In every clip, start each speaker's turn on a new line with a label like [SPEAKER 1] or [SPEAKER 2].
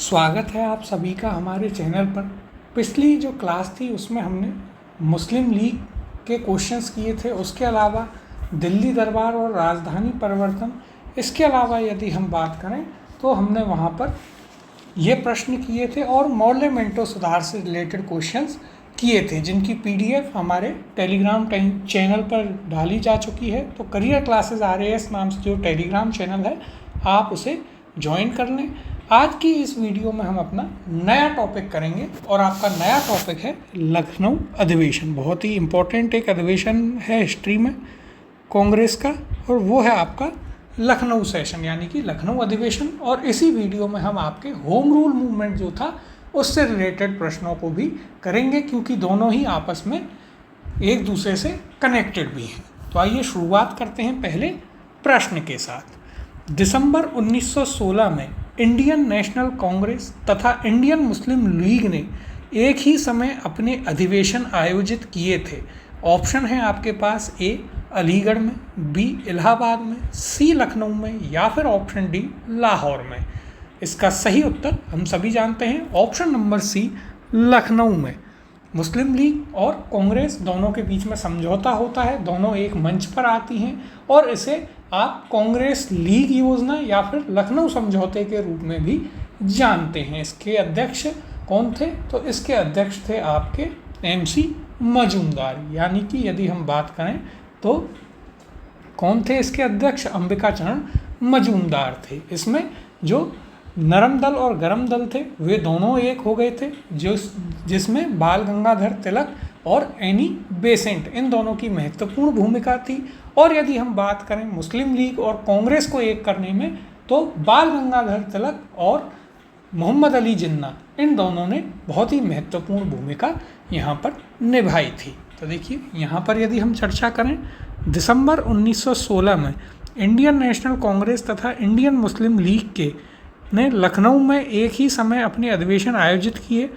[SPEAKER 1] स्वागत है आप सभी का हमारे चैनल पर। पिछली जो क्लास थी उसमें हमने मुस्लिम लीग के क्वेश्चंस किए थे, उसके अलावा दिल्ली दरबार और राजधानी परिवर्तन। इसके अलावा यदि हम बात करें तो हमने वहाँ पर ये प्रश्न किए थे और मौर्य मिंटो सुधार से रिलेटेड क्वेश्चंस किए थे, जिनकी पीडीएफ हमारे टेलीग्राम चैनल पर डाली जा चुकी है। तो करियर क्लासेस RAS नाम से जो टेलीग्राम चैनल है, आप उसे ज्वाइन कर लें। आज की इस वीडियो में हम अपना नया टॉपिक करेंगे और आपका नया टॉपिक है लखनऊ अधिवेशन। बहुत ही इम्पोर्टेंट एक अधिवेशन है हिस्ट्री में कांग्रेस का, और वो है आपका लखनऊ सेशन यानी कि लखनऊ अधिवेशन। और इसी वीडियो में हम आपके होम रूल मूवमेंट जो था उससे रिलेटेड प्रश्नों को भी करेंगे, क्योंकि दोनों ही आपस में एक दूसरे से कनेक्टेड भी हैं। तो आइए शुरुआत करते हैं पहले प्रश्न के साथ। दिसंबर 1916 में इंडियन नेशनल कांग्रेस तथा इंडियन मुस्लिम लीग ने एक ही समय अपने अधिवेशन आयोजित किए थे। ऑप्शन है आपके पास ए अलीगढ़ में, बी इलाहाबाद में, सी लखनऊ में, या फिर ऑप्शन डी लाहौर में। इसका सही उत्तर हम सभी जानते हैं, ऑप्शन नंबर सी लखनऊ में। मुस्लिम लीग और कांग्रेस दोनों के बीच में समझौता होता है, दोनों एक मंच पर आती हैं और इसे आप कांग्रेस लीग योजना या फिर लखनऊ समझौते के रूप में भी जानते हैं। इसके अध्यक्ष कौन थे? तो इसके अध्यक्ष थे आपके MC मजूमदार, यानी कि यदि हम बात करें तो कौन थे इसके अध्यक्ष? अंबिकाचरण मजूमदार थे। इसमें जो नरम दल और गरम दल थे वे दोनों एक हो गए थे, जिसमें बाल गंगाधर तिलक और एनी बेसेंट, इन दोनों की महत्वपूर्ण भूमिका थी। और यदि हम बात करें मुस्लिम लीग और कांग्रेस को एक करने में, तो बाल गंगाधर तिलक और मोहम्मद अली जिन्ना, इन दोनों ने बहुत ही महत्वपूर्ण भूमिका यहाँ पर निभाई थी। तो देखिए यहाँ पर यदि हम चर्चा करें, दिसंबर 1916 में इंडियन नेशनल कांग्रेस तथा इंडियन मुस्लिम लीग ने लखनऊ में एक ही समय अपने अधिवेशन आयोजित किए।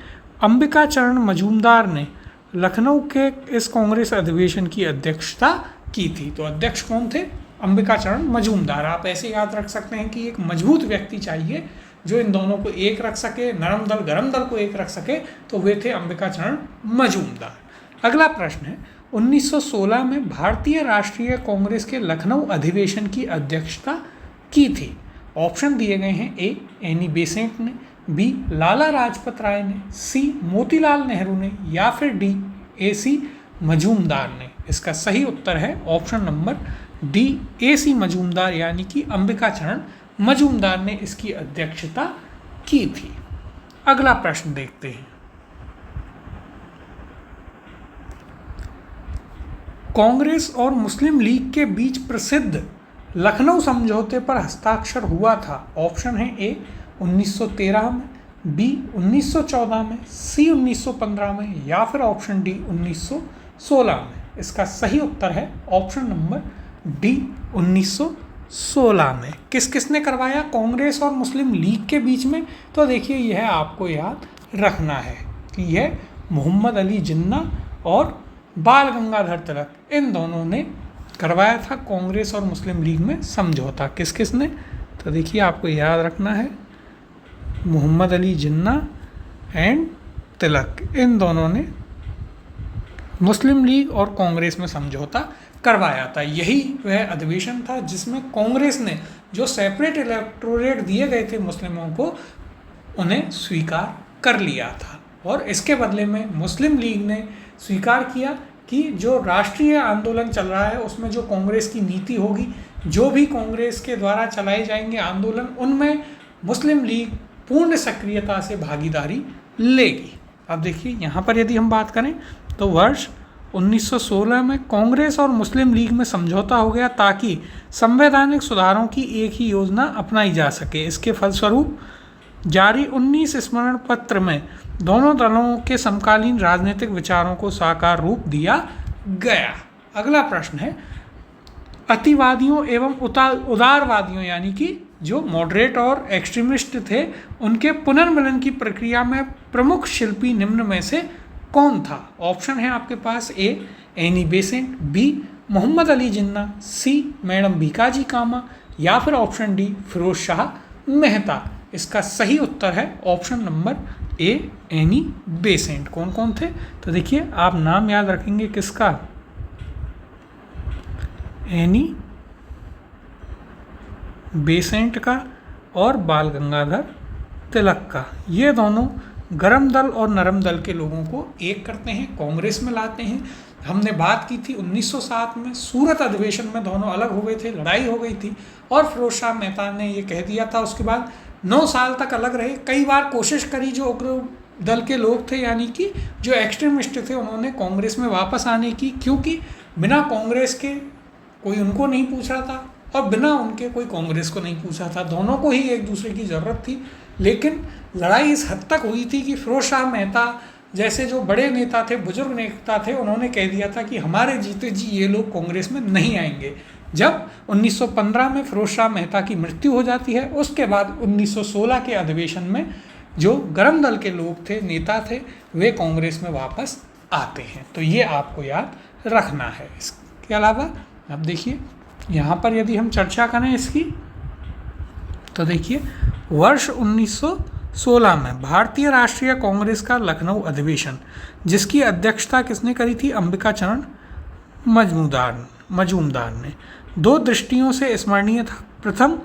[SPEAKER 1] अंबिकाचरण मजूमदार ने लखनऊ के इस कांग्रेस अधिवेशन की अध्यक्षता की थी। तो अध्यक्ष कौन थे? अंबिकाचरण मजूमदार। आप ऐसे याद रख सकते हैं कि एक मजबूत व्यक्ति चाहिए जो इन दोनों को एक रख सके, नरम दल गरम दल को एक रख सके, तो वे थे अंबिकाचरण मजूमदार। अगला प्रश्न है, 1916 में भारतीय राष्ट्रीय कांग्रेस के लखनऊ अधिवेशन की अध्यक्षता की थी। ऑप्शन दिए गए हैं, ए एनी बेसेंट ने, बी लाला लाजपत राय ने, सी मोतीलाल नेहरू ने, या फिर डी AC मजूमदार ने। इसका सही उत्तर है option number D AC Majumdar, यानी कि अंबिकाचरण मजूमदार ने इसकी अध्यक्षता की थी। अगला प्रश्न देखते हैं। कांग्रेस और मुस्लिम लीग के बीच प्रसिद्ध लखनऊ समझौते पर हस्ताक्षर हुआ था। ऑप्शन है ए 1913 में, बी 1914 में, सी 1915 में, या फिर ऑप्शन डी 1916 में। इसका सही उत्तर है ऑप्शन नंबर डी 1916 में। किस किसने करवाया कांग्रेस और मुस्लिम लीग के बीच में? तो देखिए यह आपको याद रखना है कि यह मोहम्मद अली जिन्ना और बाल गंगाधर तिलक, इन दोनों ने करवाया था कांग्रेस और मुस्लिम लीग में समझौता। किस किसने? तो देखिए आपको याद रखना है, मोहम्मद अली जिन्ना एंड तिलक, इन दोनों ने मुस्लिम लीग और कांग्रेस में समझौता करवाया था। यही वह अधिवेशन था जिसमें कांग्रेस ने जो सेपरेट इलेक्टोरेट दिए गए थे मुस्लिमों को, उन्हें स्वीकार कर लिया था। और इसके बदले में मुस्लिम लीग ने स्वीकार किया कि जो राष्ट्रीय आंदोलन चल रहा है उसमें जो कांग्रेस की नीति होगी, जो भी कांग्रेस के द्वारा चलाए जाएंगे आंदोलन, उनमें मुस्लिम लीग पूर्ण सक्रियता से भागीदारी लेगी। अब देखिए यहाँ पर यदि हम बात करें तो वर्ष 1916 में कांग्रेस और मुस्लिम लीग में समझौता हो गया ताकि संवैधानिक सुधारों की एक ही योजना अपनाई जा सके। इसके फलस्वरूप जारी 19 स्मरण पत्र में दोनों दलों के समकालीन राजनीतिक विचारों को साकार रूप दिया गया। अगला प्रश्न है, अतिवादियों एवं उदारवादियों यानी कि जो मॉडरेट और एक्सट्रीमिस्ट थे, उनके पुनर्मिलन की प्रक्रिया में प्रमुख शिल्पी निम्न में से कौन था? ऑप्शन है आपके पास, A Annie Besant, B Mohammad Ali Jinnah, C madam Bhikaji Cama, या फिर ऑप्शन डी फिरोज शाह मेहता। इसका सही उत्तर है option number A, Annie Besant. कौन कौन थे? तो देखिए आप नाम याद रखेंगे किसका, एनी बेसेंट का और बाल गंगाधर तिलक का। ये दोनों गरम दल और नरम दल के लोगों को एक करते हैं, कांग्रेस में लाते हैं। हमने बात की थी 1907 में सूरत अधिवेशन में दोनों अलग हो गए थे, लड़ाई हो गई थी और फिरोज शाह मेहता ने ये कह दिया था। उसके बाद 9 साल तक अलग रहे। कई बार कोशिश करी जो उग्र दल के लोग थे, यानी कि जो एक्सट्रीमिस्ट थे, उन्होंने कांग्रेस में वापस आने की, क्योंकि बिना कांग्रेस के कोई उनको नहीं पूछ रहा था और बिना उनके कोई कांग्रेस को नहीं पूछा था। दोनों को ही एक दूसरे की ज़रूरत थी। लेकिन लड़ाई इस हद तक हुई थी कि फिरोज शाह मेहता जैसे जो बड़े नेता थे, बुजुर्ग नेता थे, उन्होंने कह दिया था कि हमारे जीते जी ये लोग कांग्रेस में नहीं आएंगे। जब 1915 में फिरोज शाह मेहता की मृत्यु हो जाती है, उसके बाद 1916 के अधिवेशन में जो गरम दल के लोग थे, नेता थे, वे कांग्रेस में वापस आते हैं। तो ये आपको याद रखना है। इसके अलावा अब देखिए यहाँ पर यदि हम चर्चा करें इसकी, तो देखिए वर्ष 1916 में भारतीय राष्ट्रीय कांग्रेस का लखनऊ अधिवेशन, जिसकी अध्यक्षता किसने करी थी? अंबिका चरण मजूमदार ने। 2 दृष्टियों से स्मरणीय था। प्रथम,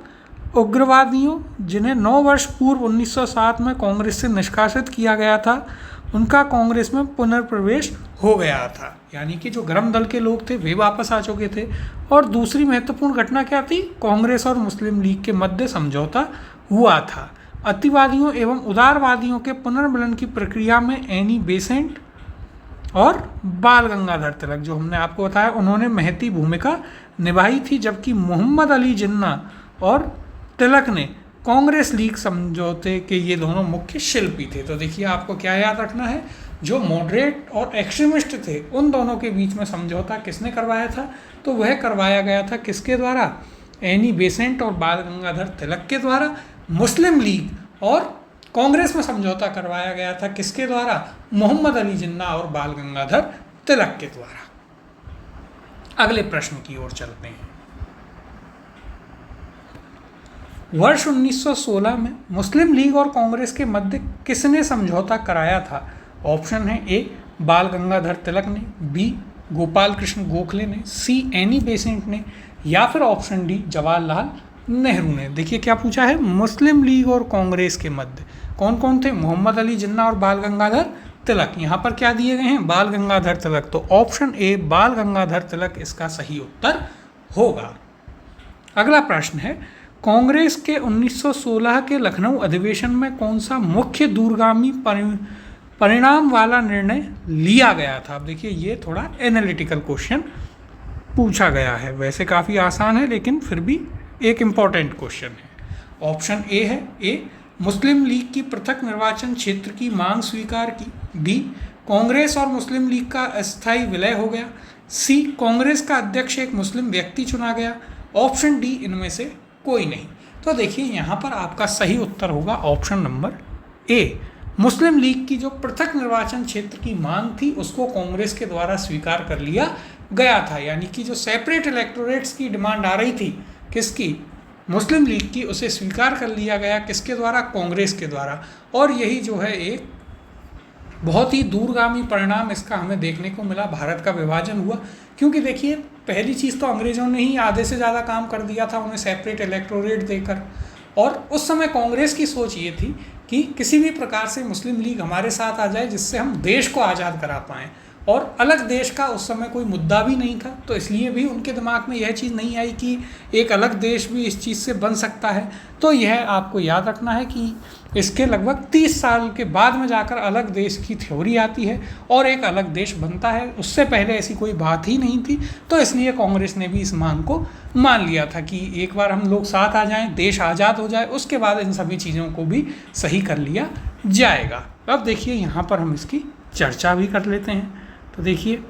[SPEAKER 1] उग्रवादियों जिन्हें 9 वर्ष पूर्व 1907 में कांग्रेस से निष्कासित किया गया था, उनका कांग्रेस में पुनर्प्रवेश हो गया था, यानी कि जो गरम दल के लोग थे वे वापस आ चुके थे। और दूसरी महत्वपूर्ण घटना क्या थी? कांग्रेस और मुस्लिम लीग के मध्य समझौता हुआ था। अतिवादियों एवं उदारवादियों के पुनर्मिलन की प्रक्रिया में एनी बेसेंट और बाल गंगाधर तिलक, जो हमने आपको बताया, उन्होंने महती भूमिका निभाई थी, जबकि मोहम्मद अली जिन्ना और तिलक ने कांग्रेस लीग समझौते के ये दोनों मुख्य शिल्पी थे। तो देखिए आपको क्या याद रखना है, जो मॉडरेट और एक्सट्रीमिस्ट थे उन दोनों के बीच में समझौता किसने करवाया था? तो वह करवाया गया था किसके द्वारा? एनी बेसेंट और बाल गंगाधर तिलक के द्वारा। मुस्लिम लीग और कांग्रेस में समझौता करवाया गया था किसके द्वारा? मोहम्मद अली जिन्ना और बाल गंगाधर तिलक के द्वारा। अगले प्रश्न की ओर चलते हैं। वर्ष 1916 में मुस्लिम लीग और कांग्रेस के मध्य किसने समझौता कराया था? ऑप्शन है ए, बाल गंगाधर तिलक ने, बी, गोपाल कृष्ण गोखले ने, सी, एनी बेसेंट ने, या फिर ऑप्शन डी, जवाहरलाल नेहरू ने। देखिए क्या पूछा है, मुस्लिम लीग और कांग्रेस के मध्य कौन कौन थे? मोहम्मद अली जिन्ना और बाल गंगाधर तिलक। यहाँ पर क्या दिए गए हैं? बाल गंगाधर तिलक। तो ऑप्शन ए, बाल गंगाधर तिलक इसका सही उत्तर होगा। अगला प्रश्न है, कांग्रेस के 1916 के लखनऊ अधिवेशन में कौन सा मुख्य दूरगामी परिणाम वाला निर्णय लिया गया था? अब देखिए ये थोड़ा एनालिटिकल क्वेश्चन पूछा गया है, वैसे काफ़ी आसान है लेकिन फिर भी एक इम्पॉर्टेंट क्वेश्चन है। ऑप्शन ए है, ए, मुस्लिम लीग की पृथक निर्वाचन क्षेत्र की मांग स्वीकार की, बी, कांग्रेस और मुस्लिम लीग का अस्थायी विलय हो गया, सी, कांग्रेस का अध्यक्ष एक मुस्लिम व्यक्ति चुना गया, ऑप्शन डी, इनमें से कोई नहीं। तो देखिए यहाँ पर आपका सही उत्तर होगा ऑप्शन नंबर ए। मुस्लिम लीग की जो पृथक निर्वाचन क्षेत्र की मांग थी उसको कांग्रेस के द्वारा स्वीकार कर लिया गया था, यानी कि जो सेपरेट इलेक्टोरेट्स की डिमांड आ रही थी किसकी? मुस्लिम लीग की, उसे स्वीकार कर लिया गया किसके द्वारा? कांग्रेस के द्वारा। और यही जो है एक बहुत ही दूरगामी परिणाम इसका हमें देखने को मिला। भारत का विभाजन हुआ, क्योंकि देखिए पहली चीज़ तो अंग्रेज़ों ने ही आधे से ज़्यादा काम कर दिया था उन्हें सेपरेट इलेक्टोरेट देकर, और उस समय कांग्रेस की सोच ये थी कि किसी भी प्रकार से मुस्लिम लीग हमारे साथ आ जाए जिससे हम देश को आज़ाद करा पाएँ, और अलग देश का उस समय कोई मुद्दा भी नहीं था, तो इसलिए भी उनके दिमाग में यह चीज़ नहीं आई कि एक अलग देश भी इस चीज़ से बन सकता है। तो यह आपको याद रखना है कि इसके लगभग 30 साल के बाद में जाकर अलग देश की थ्योरी आती है और एक अलग देश बनता है, उससे पहले ऐसी कोई बात ही नहीं थी। तो इसलिए कांग्रेस ने भी इस मांग को मान लिया था कि एक बार हम लोग साथ आ जाएं, देश आज़ाद हो जाए, उसके बाद इन सभी चीज़ों को भी सही कर लिया जाएगा। अब देखिए यहाँ पर हम इसकी चर्चा भी कर लेते हैं। तो देखिए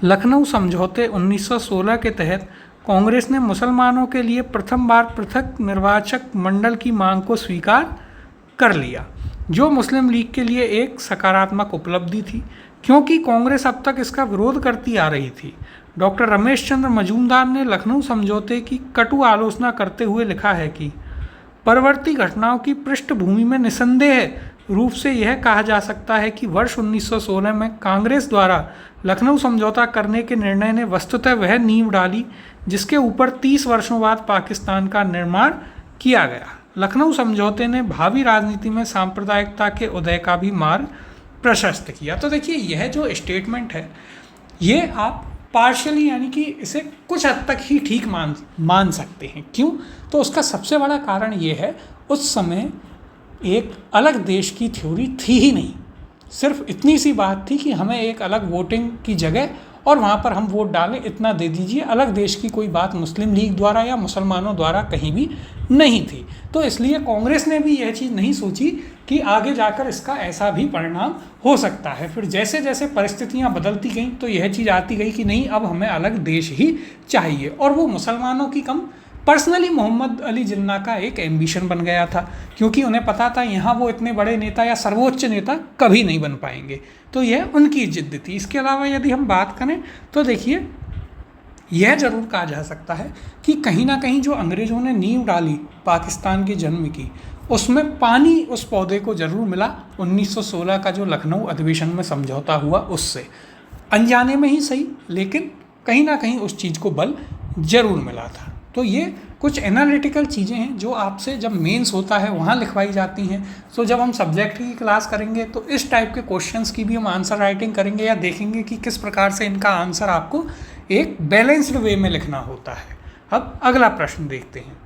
[SPEAKER 1] लखनऊ समझौते 1916 के तहत कांग्रेस ने मुसलमानों के लिए प्रथम बार पृथक निर्वाचक मंडल की मांग को स्वीकार कर लिया, जो मुस्लिम लीग के लिए एक सकारात्मक उपलब्धि थी, क्योंकि कांग्रेस अब तक इसका विरोध करती आ रही थी। डॉक्टर रमेश चंद्र मजूमदार ने लखनऊ समझौते की कटु आलोचना करते हुए लिखा है कि परवर्ती घटनाओं की पृष्ठभूमि में निसंदेह रूप से यह कहा जा सकता है कि वर्ष 1916 में कांग्रेस द्वारा लखनऊ समझौता करने के निर्णय ने वस्तुतः वह नींव डाली जिसके ऊपर 30 वर्षों बाद पाकिस्तान का निर्माण किया गया। लखनऊ समझौते ने भावी राजनीति में सांप्रदायिकता के उदय का भी मार्ग प्रशस्त किया। तो देखिए, यह जो स्टेटमेंट है ये आप पार्शियली यानी कि इसे कुछ हद तक ही ठीक मान सकते हैं। क्यों? तो उसका सबसे बड़ा कारण ये है, उस समय एक अलग देश की थ्योरी थी ही नहीं। सिर्फ इतनी सी बात थी कि हमें एक अलग वोटिंग की जगह और वहाँ पर हम वोट डालें, इतना दे दीजिए। अलग देश की कोई बात मुस्लिम लीग द्वारा या मुसलमानों द्वारा कहीं भी नहीं थी। तो इसलिए कांग्रेस ने भी यह चीज़ नहीं सोची कि आगे जाकर इसका ऐसा भी परिणाम हो सकता है। फिर जैसे जैसे परिस्थितियाँ बदलती गईं तो यह चीज़ आती गई कि नहीं, अब हमें अलग देश ही चाहिए। और वो मुसलमानों की कम पर्सनली मोहम्मद अली जिन्ना का एक एम्बिशन बन गया था, क्योंकि उन्हें पता था यहाँ वो इतने बड़े नेता या सर्वोच्च नेता कभी नहीं बन पाएंगे। तो यह उनकी जिद्द थी। इसके अलावा यदि हम बात करें तो देखिए, यह जरूर कहा जा सकता है कि कहीं ना कहीं जो अंग्रेज़ों ने नींव डाली पाकिस्तान के जन्म की, उसमें पानी उस पौधे को जरूर मिला 1916 का जो लखनऊ अधिवेशन में समझौता हुआ उससे। अनजाने में ही सही, लेकिन कहीं ना कहीं उस चीज़ को बल जरूर मिला था। तो ये कुछ एनालिटिकल चीज़ें हैं जो आपसे जब मेंस होता है वहाँ लिखवाई जाती हैं। तो जब हम सब्जेक्ट की क्लास करेंगे तो इस टाइप के क्वेश्चंस की भी हम आंसर राइटिंग करेंगे या देखेंगे कि किस प्रकार से इनका आंसर आपको एक बैलेंस्ड वे में लिखना होता है। अब अगला प्रश्न देखते हैं।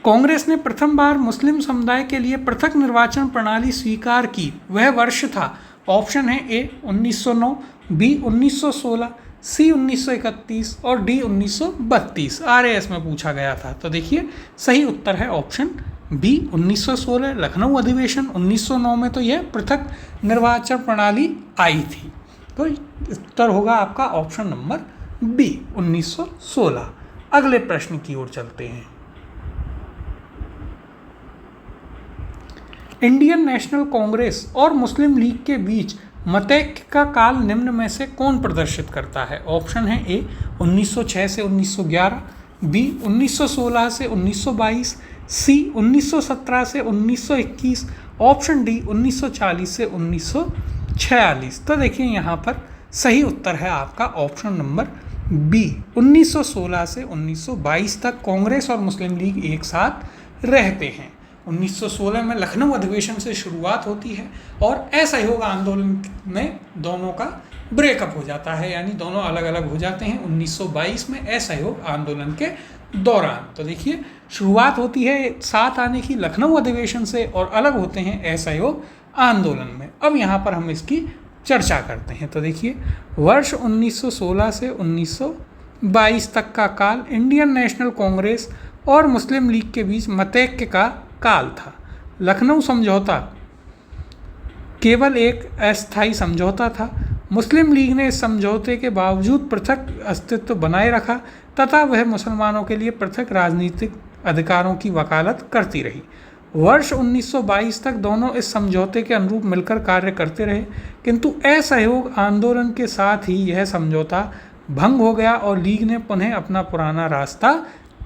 [SPEAKER 1] कांग्रेस ने प्रथम बार मुस्लिम समुदाय के लिए पृथक निर्वाचन प्रणाली स्वीकार की, वह वर्ष था। ऑप्शन है ए 1909, बी 1916, सी 1931 और डी 1932। RAS में पूछा गया था। तो देखिए, सही उत्तर है ऑप्शन बी 1916 लखनऊ अधिवेशन। 1909 में तो यह पृथक निर्वाचन प्रणाली आई थी। तो उत्तर होगा आपका ऑप्शन नंबर बी 1916। अगले प्रश्न की ओर चलते हैं। इंडियन नेशनल कांग्रेस और मुस्लिम लीग के बीच मतैक्य का काल निम्न में से कौन प्रदर्शित करता है? ऑप्शन है ए 1906 से 1911, बी 1916 से 1922, सी 1917 से 1921, ऑप्शन डी 1940 से 1946। तो देखिए, यहाँ पर सही उत्तर है आपका ऑप्शन नंबर बी 1916 से 1922 तक कांग्रेस और मुस्लिम लीग एक साथ रहते हैं। 1916 में लखनऊ अधिवेशन से शुरुआत होती है और असहयोग आंदोलन में दोनों का ब्रेकअप हो जाता है, यानी दोनों अलग अलग हो जाते हैं 1922 में असहयोग आंदोलन के दौरान। तो देखिए, शुरुआत होती है साथ आने की लखनऊ अधिवेशन से और अलग होते हैं असहयोग आंदोलन में। अब यहाँ पर हम इसकी चर्चा करते हैं। तो देखिए, वर्ष 1916 से 1922 तक का काल इंडियन नेशनल कांग्रेस और मुस्लिम लीग के बीच मतैक्य का काल था। लखनऊ समझौता केवल एक अस्थायी समझौता था। मुस्लिम लीग ने इस समझौते के बावजूद पृथक अस्तित्व बनाए रखा तथा वह मुसलमानों के लिए पृथक राजनीतिक अधिकारों की वकालत करती रही। वर्ष 1922 तक दोनों इस समझौते के अनुरूप मिलकर कार्य करते रहे, किंतु असहयोग आंदोलन के साथ ही यह समझौता भंग हो गया और लीग ने पुनः अपना पुराना रास्ता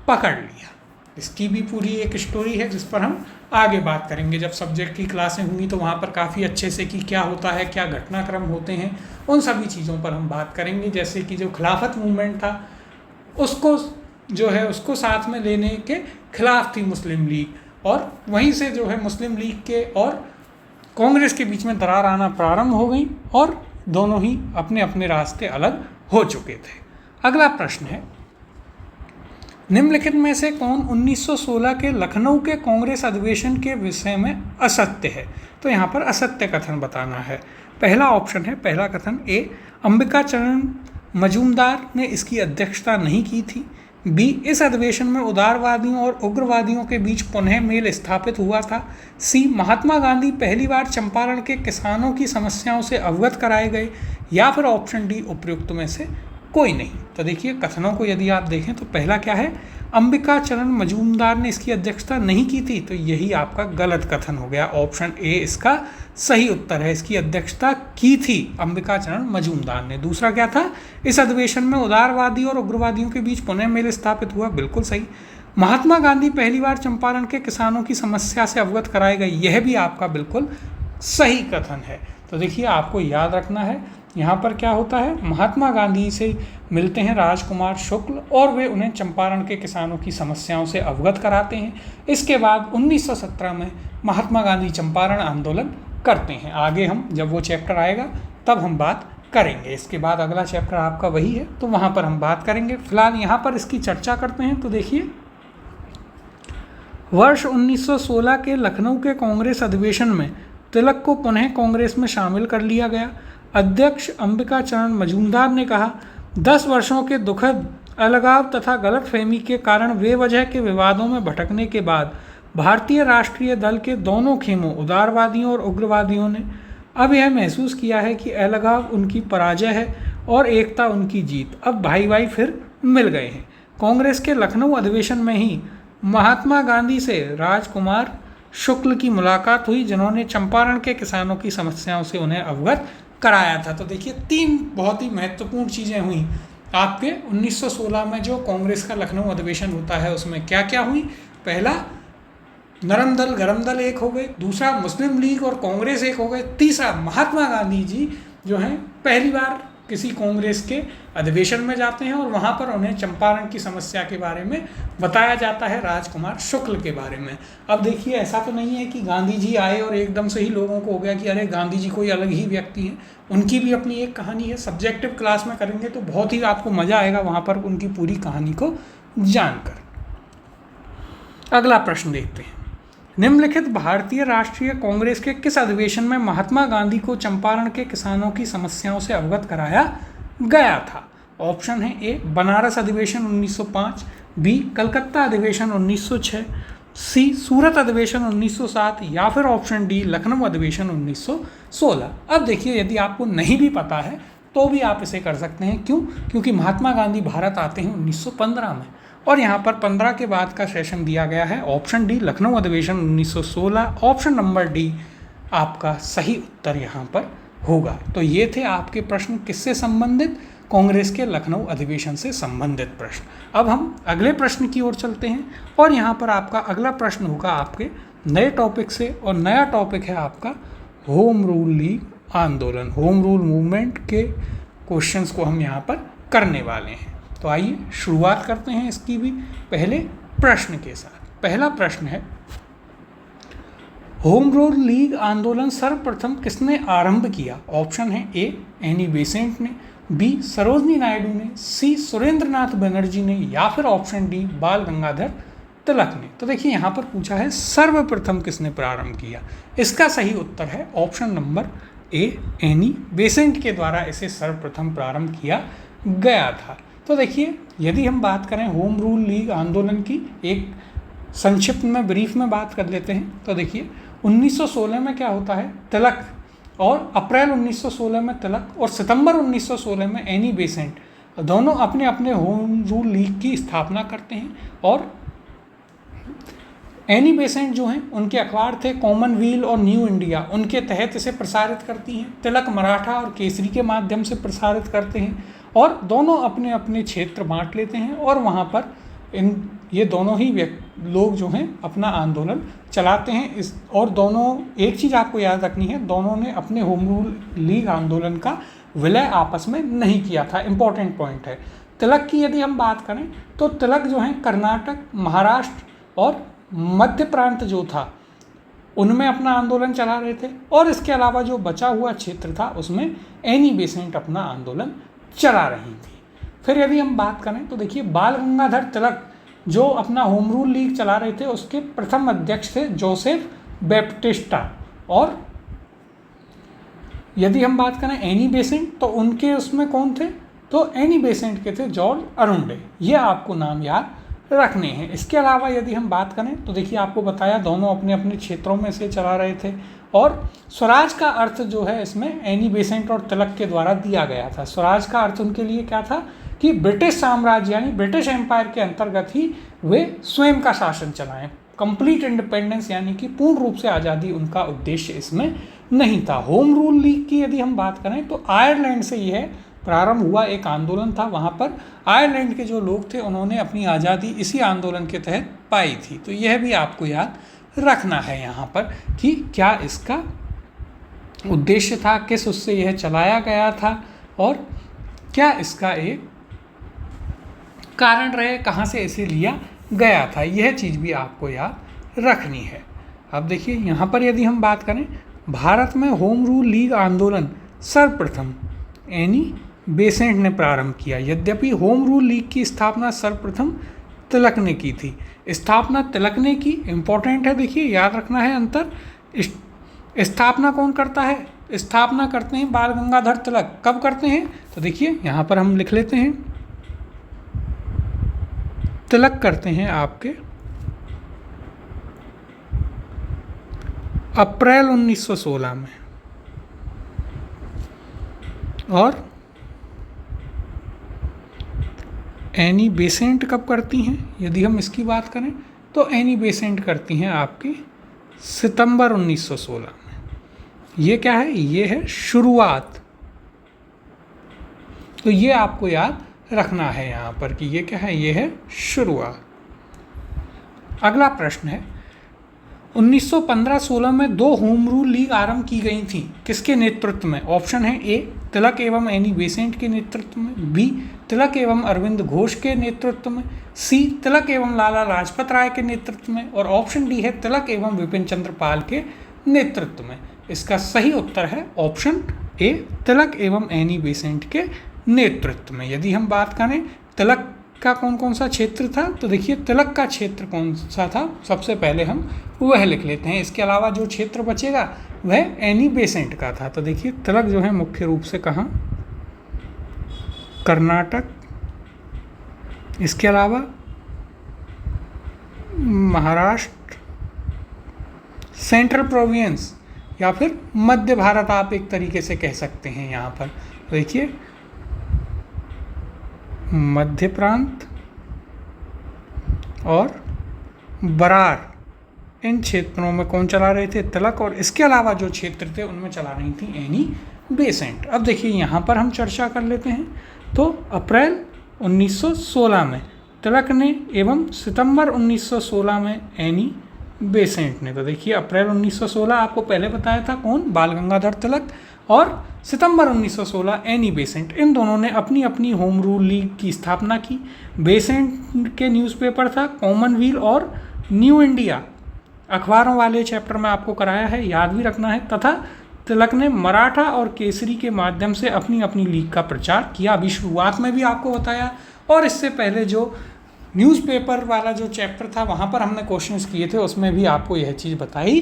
[SPEAKER 1] पकड़ लिया। इसकी भी पूरी एक स्टोरी है जिस पर हम आगे बात करेंगे। जब सब्जेक्ट की क्लासें होंगी तो वहाँ पर काफ़ी अच्छे से कि क्या होता है, क्या घटनाक्रम होते हैं, उन सभी चीज़ों पर हम बात करेंगे। जैसे कि जो खिलाफत मूवमेंट था उसको जो है उसको साथ में लेने के खिलाफ थी मुस्लिम लीग, और वहीं से जो है मुस्लिम लीग के और कांग्रेस के बीच में दरार आना प्रारंभ हो गई और दोनों ही अपने अपने रास्ते अलग हो चुके थे। अगला प्रश्न है, निम्नलिखित में से कौन 1916 के लखनऊ के कांग्रेस अधिवेशन के विषय में असत्य है? तो यहाँ पर असत्य कथन बताना है। पहला ऑप्शन है, पहला कथन ए अंबिकाचरण मजूमदार ने इसकी अध्यक्षता नहीं की थी। बी इस अधिवेशन में उदारवादियों और उग्रवादियों के बीच पुनः मेल स्थापित हुआ था। सी महात्मा गांधी पहली बार चंपारण के किसानों की समस्याओं से अवगत कराए गए। या फिर ऑप्शन डी उपयुक्त में से कोई नहीं। तो देखिए, कथनों को यदि आप देखें तो पहला क्या है, अंबिकाचरण मजूमदार ने इसकी अध्यक्षता नहीं की थी, तो यही आपका गलत कथन हो गया। ऑप्शन ए इसका सही उत्तर है, इसकी अध्यक्षता की थी अंबिकाचरण मजूमदार ने। दूसरा क्या था, इस अधिवेशन में उदारवादी और उग्रवादियों के बीच पुनः मेल स्थापित हुआ, बिल्कुल सही। महात्मा गांधी पहली बार चंपारण के किसानों की समस्या से अवगत कराए गए, यह भी आपका बिल्कुल सही कथन है। तो देखिए आपको याद रखना है यहाँ पर क्या होता है, महात्मा गांधी से मिलते हैं राजकुमार शुक्ल और वे उन्हें चंपारण के किसानों की समस्याओं से अवगत कराते हैं। इसके बाद 1917 में महात्मा गांधी चंपारण आंदोलन करते हैं। आगे हम जब वो चैप्टर आएगा तब हम बात करेंगे। इसके बाद अगला चैप्टर आपका वही है तो वहाँ पर हम बात करेंगे। फिलहाल यहाँ पर इसकी चर्चा करते हैं। तो देखिए वर्ष 1916 के लखनऊ के कांग्रेस अधिवेशन में तिलक को पुनः कांग्रेस में शामिल कर लिया गया। अध्यक्ष अंबिका चरण मजूमदार ने कहा, 10 वर्षों के दुखद अलगाव तथा गलतफहमी के कारण बेवजह के विवादों में भटकने के बाद भारतीय राष्ट्रीय दल के दोनों खेमों उदारवादियों और उग्रवादियों ने अब यह महसूस किया है कि अलगाव उनकी पराजय है और एकता उनकी जीत। अब भाई भाई फिर मिल गए हैं। कांग्रेस के लखनऊ अधिवेशन में ही महात्मा गांधी से राजकुमार शुक्ल की मुलाकात हुई, जिन्होंने चंपारण के किसानों की समस्याओं से उन्हें अवगत कराया था। तो देखिए 3 बहुत ही महत्वपूर्ण चीज़ें हुई आपके 1916 में जो कांग्रेस का लखनऊ अधिवेशन होता है उसमें क्या क्या हुई। पहला, नरम दल गरम दल एक हो गए। दूसरा, मुस्लिम लीग और कांग्रेस एक हो गए। तीसरा, महात्मा गांधी जी जो हैं पहली बार किसी कांग्रेस के अधिवेशन में जाते हैं और वहाँ पर उन्हें चंपारण की समस्या के बारे में बताया जाता है राजकुमार शुक्ल के बारे में। अब देखिए ऐसा तो नहीं है कि गांधी जी आए और एकदम से ही लोगों को हो गया कि अरे गांधी जी कोई अलग ही व्यक्ति हैं। उनकी भी अपनी एक कहानी है। सब्जेक्टिव क्लास में करेंगे तो बहुत ही आपको मज़ा आएगा वहाँ पर उनकी पूरी कहानी को जानकर। अगला प्रश्न देखते हैं। निम्नलिखित भारतीय राष्ट्रीय कांग्रेस के किस अधिवेशन में महात्मा गांधी को चंपारण के किसानों की समस्याओं से अवगत कराया गया था। ऑप्शन है ए बनारस अधिवेशन 1905, बी कलकत्ता अधिवेशन 1906, सी सूरत अधिवेशन 1907 या फिर ऑप्शन डी लखनऊ अधिवेशन 1916। अब देखिए यदि आपको नहीं भी पता है तो भी आप इसे कर सकते हैं। क्यों? क्योंकि महात्मा गांधी भारत आते हैं 1915 में और यहाँ पर 15 के बाद का सेशन दिया गया है। ऑप्शन डी लखनऊ अधिवेशन 1916, ऑप्शन नंबर डी आपका सही उत्तर यहाँ पर होगा। तो ये थे आपके प्रश्न किससे संबंधित, कांग्रेस के लखनऊ अधिवेशन से संबंधित प्रश्न। अब हम अगले प्रश्न की ओर चलते हैं और यहाँ पर आपका अगला प्रश्न होगा आपके नए टॉपिक से और नया टॉपिक है आपका होम रूल लीग आंदोलन। होम रूल मूवमेंट के क्वेश्चंस को हम यहाँ पर करने वाले हैं। तो आइए शुरुआत करते हैं इसकी भी पहले प्रश्न के साथ। पहला प्रश्न है, होम रूल लीग आंदोलन सर्वप्रथम किसने आरंभ किया। ऑप्शन है ए एनी बेसेंट ने, बी सरोजनी नायडू ने, सी सुरेंद्रनाथ बनर्जी ने या फिर ऑप्शन डी बाल गंगाधर तिलक ने। तो देखिए यहाँ पर पूछा है सर्वप्रथम किसने प्रारंभ किया। इसका सही उत्तर है option number A Annie Besant के द्वारा इसे सर्वप्रथम प्रारंभ किया गया था। तो देखिए यदि हम बात करें होम रूल लीग आंदोलन की एक संक्षिप्त में ब्रीफ में बात कर लेते हैं। तो देखिए 1916 में क्या होता है, तिलक और अप्रैल 1916 में तिलक और सितंबर 1916 में एनी बेसेंट दोनों अपने अपने होम रूल लीग की स्थापना करते हैं। और एनी बेसेंट जो हैं उनके अखबार थे कॉमनवील और न्यू इंडिया, उनके तहत इसे प्रसारित करती हैं। तिलक मराठा और केसरी के माध्यम से प्रसारित करते हैं और दोनों अपने अपने क्षेत्र बांट लेते हैं और वहाँ पर ये दोनों ही लोग जो हैं अपना आंदोलन चलाते हैं। और दोनों, एक चीज़ आपको याद रखनी है, दोनों ने अपने होम रूल लीग आंदोलन का विलय आपस में नहीं किया था। इम्पॉर्टेंट पॉइंट है। तिलक की यदि हम बात करें तो तिलक जो हैं कर्नाटक, महाराष्ट्र और मध्य प्रांत जो था उनमें अपना आंदोलन चला रहे थे और इसके अलावा जो बचा हुआ क्षेत्र था उसमें एनी बेसेंट अपना आंदोलन चला रही थी। फिर यदि हम बात करें तो देखिए बाल गंगाधर तिलक जो अपना होम रूल लीग चला रहे थे उसके प्रथम अध्यक्ष थे जोसेफ बैप्टिस्टा। और यदि हम बात करें एनी बेसेंट तो उनके उसमें कौन थे, तो एनी बेसेंट के थे जॉर्ज अरुंडे। ये आपको नाम याद रखने हैं। इसके अलावा यदि हम बात करें तो देखिए आपको बताया दोनों अपने अपने क्षेत्रों में से चला रहे थे और स्वराज का अर्थ जो है इसमें एनी बेसेंट और तिलक के द्वारा दिया गया था। स्वराज का अर्थ उनके लिए क्या था कि ब्रिटिश साम्राज्य यानी ब्रिटिश एम्पायर के अंतर्गत ही वे स्वयं का शासन चलाएं। कंप्लीट इंडिपेंडेंस यानी कि पूर्ण रूप से आज़ादी उनका उद्देश्य इसमें नहीं था। होम रूल लीग की यदि हम बात करें तो आयरलैंड से ये है प्रारंभ हुआ एक आंदोलन था, वहाँ पर आयरलैंड के जो लोग थे उन्होंने अपनी आज़ादी इसी आंदोलन के तहत पाई थी। तो यह भी आपको याद रखना है यहाँ पर कि क्या इसका उद्देश्य था, किस उससे यह चलाया गया था और क्या इसका एक कारण रहे, कहाँ से इसे लिया गया था, यह चीज़ भी आपको याद रखनी है। अब देखिए यहाँ पर यदि हम बात करें, भारत में होम रूल लीग आंदोलन सर्वप्रथम एनी बेसेंट ने प्रारंभ किया। यद्यपि होम रूल लीग की स्थापना सर्वप्रथम तिलक ने की थी। स्थापना तिलक ने की, इम्पोर्टेंट है, देखिए याद रखना है अंतर। स्थापना कौन करता है? स्थापना करते हैं बाल गंगाधर तिलक। कब करते हैं? तो देखिए यहाँ पर हम लिख लेते हैं, तिलक करते हैं आपके अप्रैल 1916 में, और एनी बेसेंट कब करती हैं? यदि हम इसकी बात करें तो एनी बेसेंट करती हैं आपकी सितंबर 1916 में। ये क्या है? ये है शुरुआत। तो ये आपको याद रखना है यहाँ पर कि ये क्या है? ये है शुरुआत। अगला प्रश्न है, 1915-16 में 2 होम रूल लीग आरंभ की गई थी, किसके नेतृत्व में? ऑप्शन है ए तिलक एवं एनी बेसेंट के नेतृत्व में, बी तिलक एवं अरविंद घोष के नेतृत्व में, सी तिलक एवं लाला लाजपत राय के नेतृत्व में, और ऑप्शन डी है तिलक एवं विपिन चंद्र पाल के नेतृत्व में। इसका सही उत्तर है ऑप्शन ए तिलक एवं एनी बेसेंट के नेतृत्व में। यदि हम बात करें तिलक का कौन कौन सा क्षेत्र था, तो देखिए तिलक का क्षेत्र कौन सा था, सबसे पहले हम वह लिख लेते हैं। इसके अलावा जो क्षेत्र बचेगा वह एनी बेसेंट का था। तो देखिए तिलक जो है मुख्य रूप से कहाँ? कर्नाटक, इसके अलावा महाराष्ट्र, सेंट्रल प्रोविंस या फिर मध्य भारत आप एक तरीके से कह सकते हैं यहाँ पर। देखिए मध्य प्रांत और बरार, इन क्षेत्रों में कौन चला रहे थे? तिलक। और इसके अलावा जो क्षेत्र थे उनमें चला रही थी एनी बेसेंट। अब देखिए यहाँ पर हम चर्चा कर लेते हैं। तो अप्रैल 1916 में तिलक ने एवं सितंबर 1916 में एनी बेसेंट ने। तो देखिए अप्रैल 1916 आपको पहले बताया था कौन? बाल गंगाधर तिलक, और सितंबर 1916 एनी बेसेंट। इन दोनों ने अपनी अपनी होम रूल लीग की स्थापना की। बेसेंट के न्यूज़पेपर था कॉमनवेल्थ और न्यू इंडिया, अखबारों वाले चैप्टर में आपको कराया है, याद भी रखना है। तथा तिलक ने मराठा और केसरी के माध्यम से अपनी अपनी लीग का प्रचार किया। अभी शुरुआत में भी आपको बताया, और इससे पहले जो न्यूज़पेपर वाला जो चैप्टर था वहाँ पर हमने क्वेश्चंस किए थे, उसमें भी आपको यह चीज़ बताई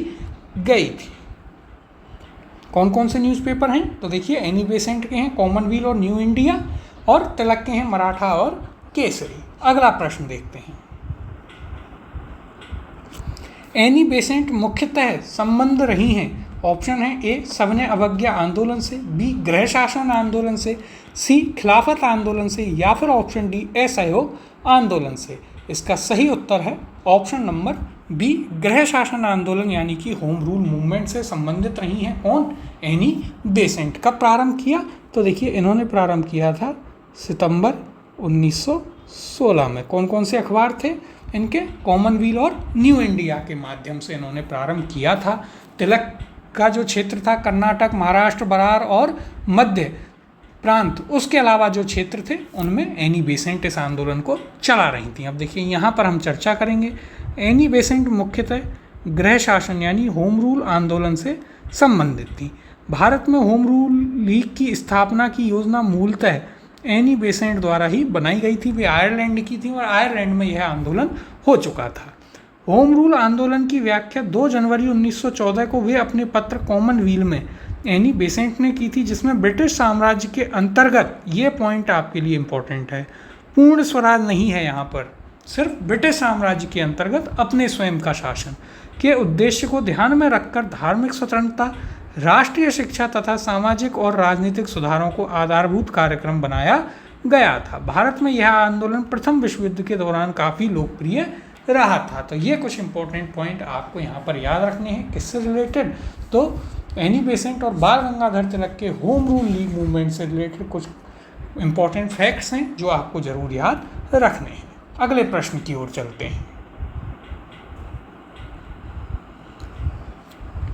[SPEAKER 1] गई थी। कौन कौन से न्यूज़पेपर हैं? तो देखिए एनी बेसेंट के हैं कॉमनवेल्थ और न्यू इंडिया, और तिलक के हैं मराठा और केसरी। अगला प्रश्न देखते हैं। एनी बेसेंट मुख्यतः संबंध रही हैं। ऑप्शन है ए सविनय अवज्ञा आंदोलन से, बी गृह शासन आंदोलन से, सी खिलाफत आंदोलन से, या फिर ऑप्शन डी असहयोग आंदोलन से। इसका सही उत्तर है ऑप्शन नंबर बी गृह शासन आंदोलन, यानी कि होम रूल मूवमेंट से संबंधित रही हैं। कौन? Annie Besant. कब प्रारंभ किया? तो देखिए इन्होंने प्रारंभ किया था सितंबर 1916 में। कौन कौन से अखबार थे इनके? कॉमनवेल्थ और न्यू इंडिया के माध्यम से इन्होंने प्रारंभ किया था। तिलक का जो क्षेत्र था कर्नाटक, महाराष्ट्र, बरार और मध्य प्रांत, उसके अलावा जो क्षेत्र थे उनमें एनी बेसेंट इस आंदोलन को चला रही थी। अब देखिए यहाँ पर हम चर्चा करेंगे। एनी बेसेंट मुख्यतः गृह शासन यानी होम रूल आंदोलन से संबंधित थी। भारत में होम रूल लीग की स्थापना की योजना मूलतः एनी बेसेंट द्वारा ही बनाई गई थी। वे आयरलैंड की थी और आयरलैंड में यह आंदोलन हो चुका था। होम रूल आंदोलन की व्याख्या 2 जनवरी 1914 को वे अपने पत्र कॉमनवेल्थ में एनी बेसेंट ने की थी, जिसमें ब्रिटिश साम्राज्य के अंतर्गत, ये पॉइंट आपके लिए इम्पोर्टेंट है, पूर्ण स्वराज नहीं है यहाँ पर, सिर्फ ब्रिटिश साम्राज्य के अंतर्गत अपने स्वयं का शासन के उद्देश्य को ध्यान में रखकर धार्मिक स्वतंत्रता, राष्ट्रीय शिक्षा तथा सामाजिक और राजनीतिक सुधारों को आधारभूत कार्यक्रम बनाया गया था। भारत में यह आंदोलन प्रथम विश्व युद्ध के दौरान काफ़ी लोकप्रिय रहा था। तो ये कुछ इंपॉर्टेंट पॉइंट आपको यहाँ पर याद रखने हैं। किससे रिलेटेड? तो एनी बेसेंट और बाल गंगाधर तिलक के होम रूल लीग मूवमेंट से रिलेटेड कुछ इम्पॉर्टेंट फैक्ट्स हैं जो आपको ज़रूर याद रखने हैं। अगले प्रश्न की ओर चलते हैं।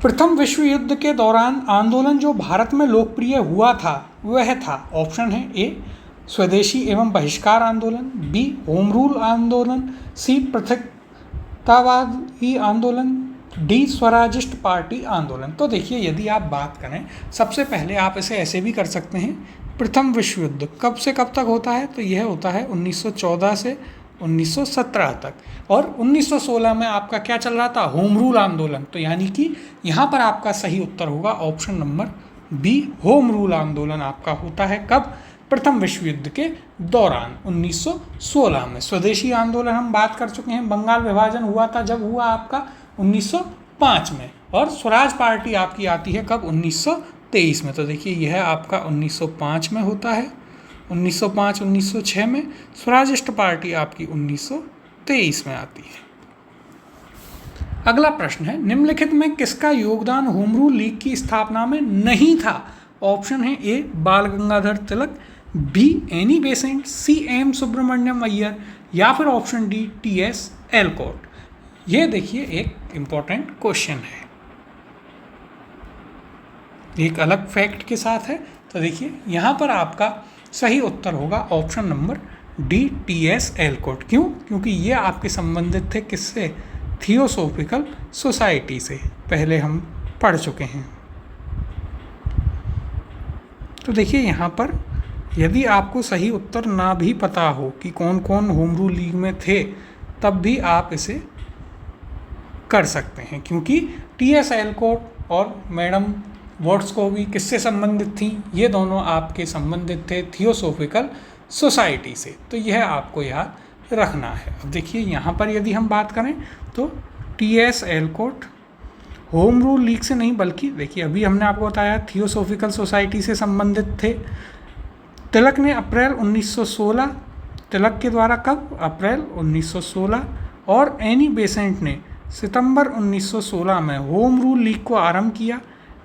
[SPEAKER 1] प्रथम विश्व युद्ध के दौरान आंदोलन जो भारत में लोकप्रिय हुआ था वह था, ऑप्शन है ए स्वदेशी एवं बहिष्कार आंदोलन, बी होम रूल आंदोलन, सी पृथकतावादी आंदोलन, डी स्वराजिस्ट पार्टी आंदोलन। तो देखिए, यदि आप बात करें, सबसे पहले आप इसे ऐसे भी कर सकते हैं, प्रथम विश्व युद्ध कब से कब तक होता है, तो यह होता है 1914 से 1917 तक, और 1916 में आपका क्या चल रहा था, होम रूल आंदोलन। तो यानी कि यहाँ पर आपका सही उत्तर होगा option number B, home rule आंदोलन आपका होता है कब, प्रथम विश्व युद्ध के दौरान 1916 में। स्वदेशी आंदोलन हम बात कर चुके हैं, बंगाल विभाजन हुआ था जब हुआ आपका 1905 में, और स्वराज पार्टी आपकी आती है कब, 1923 में। तो देखिए, यह आपका 1905 में होता है, 1905-1906 में। स्वराजिस्ट पार्टी आपकी 1923 में आती है। अगला प्रश्न है, निम्नलिखित में किसका योगदान होम रूल लीग की स्थापना में नहीं था? ऑप्शन है A Bal Gangadhar Tilak, B Annie Besant, C M Subramania Iyer, या फिर ऑप्शन डी टी.एस. एलकॉट। ये देखिए एक इम्पॉर्टेंट क्वेश्चन है, एक अलग फैक्ट के साथ है। तो देखिए, यहाँ पर आपका सही उत्तर होगा ऑप्शन नंबर डी, टी.एस. एलकॉट। क्यों? क्योंकि ये आपके संबंधित थे किससे, थियोसॉफिकल सोसाइटी से, पहले हम पढ़ चुके हैं। तो देखिए, यहाँ पर यदि आपको सही उत्तर ना भी पता हो कि कौन कौन होम रूल लीग में थे, तब भी आप इसे कर सकते हैं, क्योंकि टी.एस. एलकॉट और मैडम वॉट्सकोवी किससे संबंधित थी, ये दोनों आपके संबंधित थे थियोसॉफिकल सोसाइटी से। तो यह आपको याद रखना है। अब देखिए, यहाँ पर यदि हम बात करें तो टी.एस. एलकॉट होम रूल लीग से नहीं, बल्कि देखिए अभी हमने आपको बताया थियोसॉफिकल सोसाइटी से संबंधित थे। तिलक ने अप्रैल 1916, तिलक के द्वारा कब, अप्रैल 1916, और एनी बेसेंट ने सितंबर 1916 में होम रूल लीग को आरंभ किया।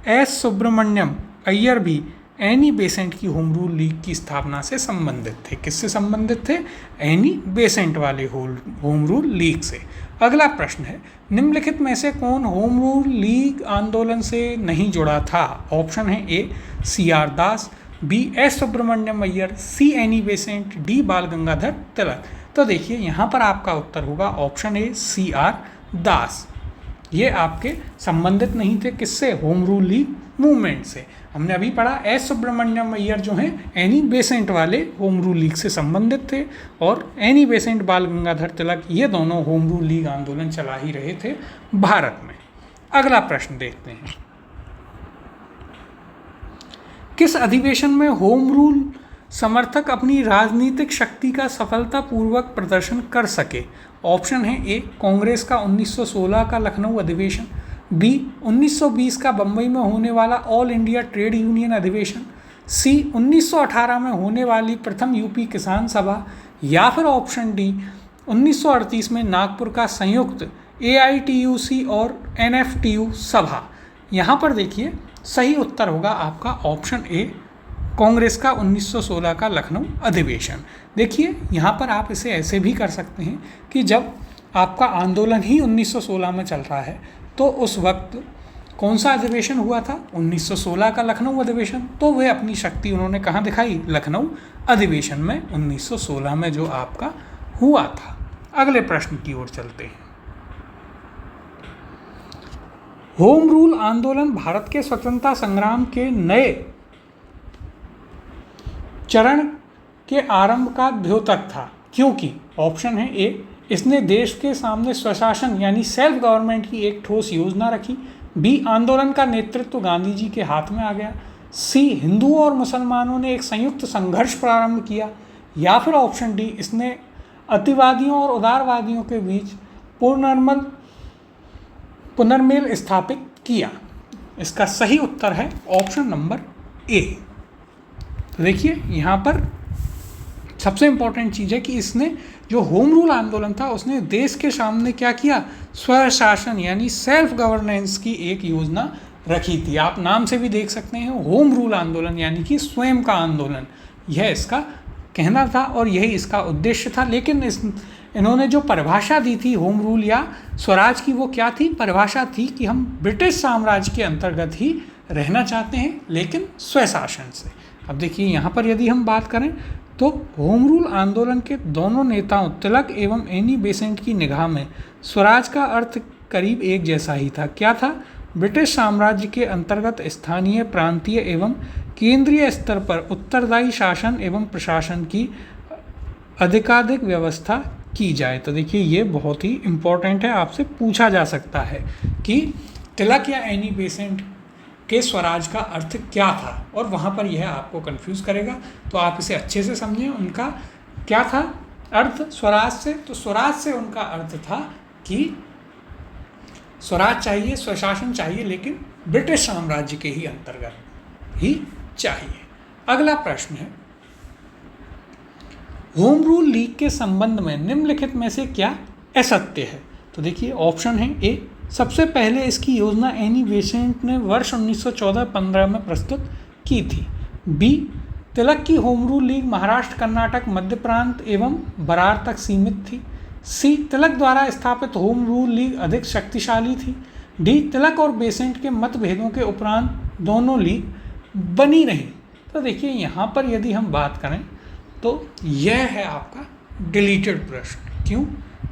[SPEAKER 1] एस सुब्रमण्यम अय्यर भी एनी बेसेंट की होम रूल लीग की स्थापना से संबंधित थे। किससे संबंधित थे? एनी बेसेंट वाले होम रूल लीग से। अगला प्रश्न है, निम्नलिखित में से कौन होम रूल लीग आंदोलन से नहीं जुड़ा था? ऑप्शन है A C R Das, B S Subramania Iyer, C Annie Besant, D Bal Gangadhar तिलक। तो देखिए, यहाँ पर आपका उत्तर होगा ऑप्शन ए सी आर दास। ये आपके संबंधित नहीं थे किससे, होम रूल लीग मूवमेंट से। हमने अभी पढ़ा एस सुब्रमण्यम अय्यर जो हैं एनी बेसेंट वाले होम रूल लीग से संबंधित थे, और एनी बेसेंट बाल गंगाधर तिलक ये दोनों होम रूल लीग आंदोलन चला ही रहे थे भारत में। अगला प्रश्न देखते हैं, किस अधिवेशन में होम रूल समर्थक अपनी राजनीतिक शक्ति का सफलतापूर्वक प्रदर्शन कर सके? ऑप्शन है ए कांग्रेस का 1916 का लखनऊ अधिवेशन, बी 1920 का बम्बई में होने वाला ऑल इंडिया ट्रेड यूनियन अधिवेशन, सी 1918 में होने वाली प्रथम यूपी किसान सभा, या फिर ऑप्शन डी 1938 में नागपुर का संयुक्त AITUC और NFTU सभा। यहाँ पर देखिए, सही उत्तर होगा आपका ऑप्शन ए कांग्रेस का 1916 का लखनऊ अधिवेशन। देखिए, यहाँ पर आप इसे ऐसे भी कर सकते हैं कि जब आपका आंदोलन ही 1916 में चल रहा है, तो उस वक्त कौन सा अधिवेशन हुआ था, 1916 का लखनऊ अधिवेशन। तो वह अपनी शक्ति उन्होंने कहाँ दिखाई, लखनऊ अधिवेशन में 1916 में जो आपका हुआ था। अगले प्रश्न की ओर चलते हैं, होम रूल आंदोलन भारत के स्वतंत्रता संग्राम के नए चरण के आरंभ का द्योतक था, क्योंकि ऑप्शन है ए इसने देश के सामने स्वशासन यानी सेल्फ गवर्नमेंट की एक ठोस योजना रखी, बी आंदोलन का नेतृत्व गांधी जी के हाथ में आ गया, सी हिंदुओं और मुसलमानों ने एक संयुक्त संघर्ष प्रारंभ किया, या फिर ऑप्शन डी इसने अतिवादियों और उदारवादियों के बीच पुनर्मेल स्थापित किया। इसका सही उत्तर है ऑप्शन नंबर ए। तो देखिए, यहाँ पर सबसे इम्पोर्टेंट चीज़ है कि इसने जो होम रूल आंदोलन था उसने देश के सामने क्या किया, स्वशासन यानी सेल्फ गवर्नेंस की एक योजना रखी थी। आप नाम से भी देख सकते हैं, होम रूल आंदोलन यानी कि स्वयं का आंदोलन, यह इसका कहना था और यही इसका उद्देश्य था। लेकिन इन्होंने जो परिभाषा दी थी होम रूल या स्वराज की, वो क्या थी? परिभाषा थी कि हम ब्रिटिश साम्राज्य के अंतर्गत ही रहना चाहते हैं, लेकिन स्वशासन से। अब देखिए यहाँ पर यदि हम बात करें तो होम रूल आंदोलन के दोनों नेताओं तिलक एवं एनी बेसेंट की निगाह में स्वराज का अर्थ करीब एक जैसा ही था। क्या था? ब्रिटिश साम्राज्य के अंतर्गत स्थानीय, प्रांतीय एवं केंद्रीय स्तर पर उत्तरदायी शासन एवं प्रशासन की अधिकाधिक व्यवस्था की जाए। तो देखिए ये बहुत ही इम्पोर्टेंट है, आपसे पूछा जा सकता है कि तिलक या एनी बेसेंट के स्वराज का अर्थ क्या था, और वहाँ पर यह आपको कंफ्यूज करेगा। तो आप इसे अच्छे से समझें, उनका क्या था अर्थ स्वराज से? तो स्वराज से उनका अर्थ था कि स्वराज चाहिए, स्वशासन चाहिए, लेकिन ब्रिटिश साम्राज्य के ही अंतर्गत ही चाहिए। अगला प्रश्न है, होम रूल लीग के संबंध में निम्नलिखित में से क्या असत्य है? तो देखिए ऑप्शन है ए, सबसे पहले इसकी योजना एनी बेसेंट ने वर्ष 1914-15 में प्रस्तुत की थी। बी, तिलक की home rule league Maharashtra, Karnataka, Madhya Prant एवं बरार तक सीमित थी। सी, तिलक द्वारा स्थापित होम रूल लीग अधिक शक्तिशाली थी। डी, तिलक और बेसेंट के मतभेदों के उपरांत दोनों लीग बनी रही। तो देखिए यहाँ पर यदि हम बात करें तो यह है आपका डिलीटेड प्रश्न। क्यों?